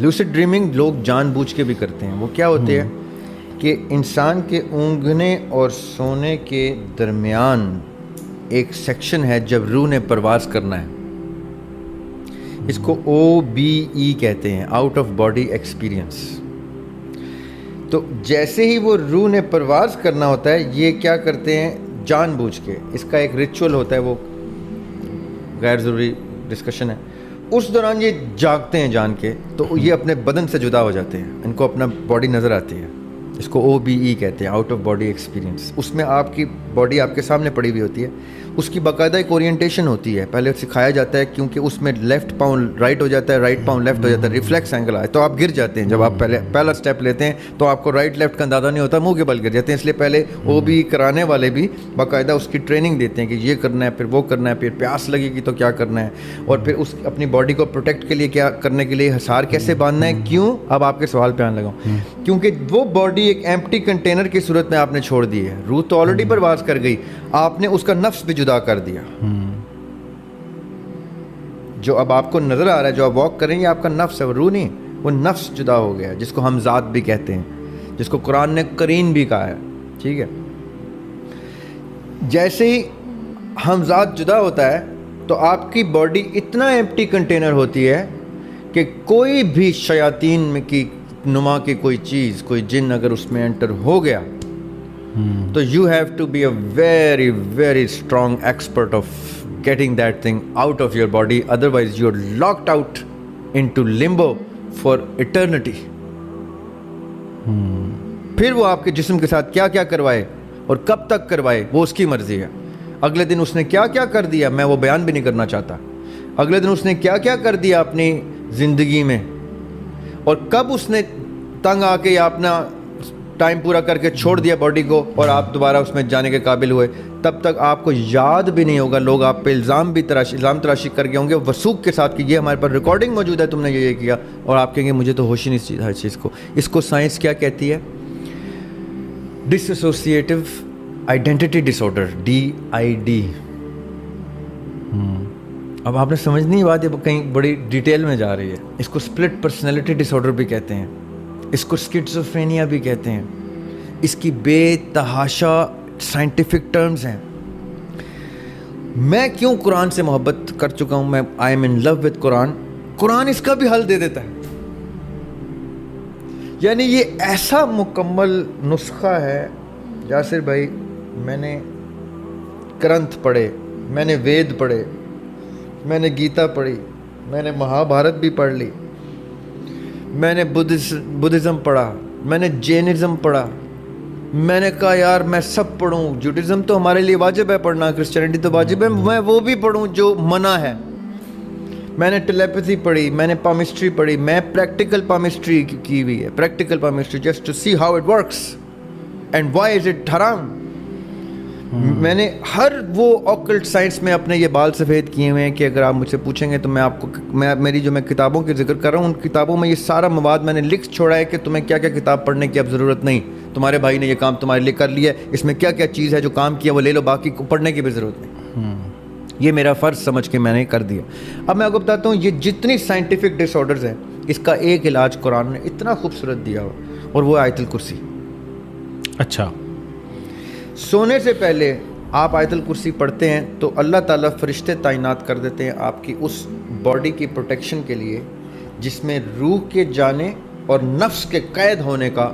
لوسڈ dreaming لوگ جان بوجھ کے بھی کرتے ہیں. وہ کیا ہوتے ہیں کہ انسان کے اونگنے اور سونے کے درمیان ایک سیکشن ہے جب روح نے پرواز کرنا ہے. اس کو OBE کہتے ہیں, آؤٹ آف باڈی ایکسپیرئنس. تو جیسے ہی وہ روح نے پرواز کرنا ہوتا ہے, یہ کیا کرتے ہیں جان بوجھ کے, اس کا ایک ریچول ہوتا ہے, وہ غیر ضروری ڈسکشن ہے. اس دوران یہ جاگتے ہیں جان کے, تو یہ اپنے بدن سے جدا ہو جاتے ہیں, ان کو اپنا باڈی نظر آتی ہے. اس کو OBE کہتے ہیں, آؤٹ آف باڈی ایکسپیرئنس. اس میں آپ کی باڈی آپ کے سامنے پڑی ہوئی ہوتی ہے, اس کی باقاعدہ ایک اورینٹیشن ہوتی ہے, پہلے سکھایا جاتا ہے کیونکہ اس میں لیفٹ پاؤں رائٹ ہو جاتا ہے, رائٹ پاؤں لیفٹ ہو جاتا ہے, ریفلیکس اینگل آئے تو آپ گر جاتے ہیں. جب آپ پہلا اسٹیپ لیتے ہیں تو آپ کو رائٹ لیفٹ کا اندازہ نہیں ہوتا, منہ کے بل گر جاتے ہیں. اس لیے پہلے OBE کرانے والے بھی باقاعدہ اس کی ٹریننگ دیتے ہیں کہ یہ کرنا ہے, پھر وہ کرنا ہے, پھر پیاس لگے گی تو کیا کرنا ہے, اور پھر اس اپنی باڈی کو پروٹیکٹ کے لیے کیا کرنے کے لیے حصار کیسے باندھنا ہے. کیوں؟ اب آپ کے سوال پہ آنے لگا ہوں. کیونکہ وہ باڈی ایک ایمپٹی کنٹینر کی صورت میں آپ نے چھوڑ دی ہے. روح تو آلریڈی پرواز کر گئی, آپ نے اس کا نفس بھی جدا کر دیا. جو اب آپ کو نظر آ رہا ہے, جو آپ واک کریں گے, آپ کا نفس ہے, وہ روح نہیں. وہ نفس جدا ہو گیا, جس کو ہم ذات بھی کہتے ہیں, جس کو قرآن نے قرین بھی کہا ہے. ٹھیک ہے, جیسے ہی ہم ذات جدا ہوتا ہے تو آپ کی باڈی اتنا ایمپٹی کنٹینر ہوتی ہے کہ کوئی بھی شیاطین میں کی نما کی کوئی چیز, کوئی جن اگر اس میں انٹر ہو گیا تو you have to be a very very strong expert of getting that thing out of your body, otherwise you're locked out into limbo for eternity. پھر وہ آپ کے جسم کے ساتھ کیا کیا کروائے اور کب تک کروائے وہ اس کی مرضی ہے. اگلے دن اس نے کیا کیا کر دیا میں وہ بیان بھی نہیں کرنا چاہتا. اگلے دن اس نے کیا کیا کر دیا اپنی زندگی میں, اور کب اس نے تنگ آ کے یا اپنا ٹائم پورا کر کے چھوڑ دیا باڈی کو اور آپ دوبارہ اس میں جانے کے قابل ہوئے, تب تک آپ کو یاد بھی نہیں ہوگا. لوگ آپ پہ الزام تراشی کر کے ہوں گے وثوق کے ساتھ کہ یہ ہمارے پاس ریکارڈنگ موجود ہے, تم نے یہ کیا, اور آپ کہیں گے مجھے تو ہوش ہی نہیں ہر چیز کو. اس کو سائنس کیا کہتی ہے؟ Dissociative identity disorder, DID. اب آپ نے سمجھنی بات ہے, کہیں بڑی ڈیٹیل میں جا رہی ہے. اس کو اسپلٹ پرسنالٹی ڈس آرڈر بھی کہتے ہیں, اس کو اسکیزوفرینیا بھی کہتے ہیں. اس کی بے تحاشا سائنٹیفک ٹرمز ہیں. میں کیوں قرآن سے محبت کر چکا ہوں, میں I am in love with قرآن. قرآن اس کا بھی حل دے دیتا ہے. یعنی یہ ایسا مکمل نسخہ ہے. یاسر بھائی, میں نے گرنتھ پڑھے, میں نے وید پڑھے, میں نے گیتا پڑھی, میں نے مہا بھارت بھی پڑھ لی, میں نے بدھزم پڑھا, میں نے جینزم پڑھا. میں نے کہا یار میں سب پڑھوں, جوڈزم تو ہمارے لیے واجب ہے پڑھنا, کرسچینٹی تو واجب ہے, میں وہ بھی پڑھوں جو منع ہے. میں نے ٹیلیپیتھی پڑھی, میں نے پامسٹری پڑھی, میں پریکٹیکل پامسٹری کی ہوئی ہے, practical palmistry just to see how it works and why is it حرام. میں نے ہر وہ آکلٹ سائنس میں اپنے یہ بال سفید کیے ہوئے ہیں کہ اگر آپ مجھ سے پوچھیں گے تو میں آپ کو میری جو میں کتابوں کی ذکر کر رہا ہوں ان کتابوں میں یہ سارا مواد میں نے لکھ چھوڑا ہے کہ تمہیں کیا کیا کتاب پڑھنے کی اب ضرورت نہیں. تمہارے بھائی نے یہ کام تمہارے لیے کر لیا ہے, اس میں کیا کیا چیز ہے جو کام کیا وہ لے لو, باقی پڑھنے کی بھی ضرورت نہیں. یہ میرا فرض سمجھ کے میں نے کر دیا. اب میں آپ کو بتاتا ہوں یہ جتنی سائنٹیفک ڈس آرڈرز ہیں اس کا ایک علاج قرآن نے اتنا خوبصورت دیا ہو, اور وہ آیت الکرسی. اچھا, سونے سے پہلے آپ آیت الکرسی پڑھتے ہیں تو اللہ تعالیٰ فرشتے تعینات کر دیتے ہیں آپ کی اس باڈی کی پروٹیکشن کے لیے جس میں روح کے جانے اور نفس کے قید ہونے کا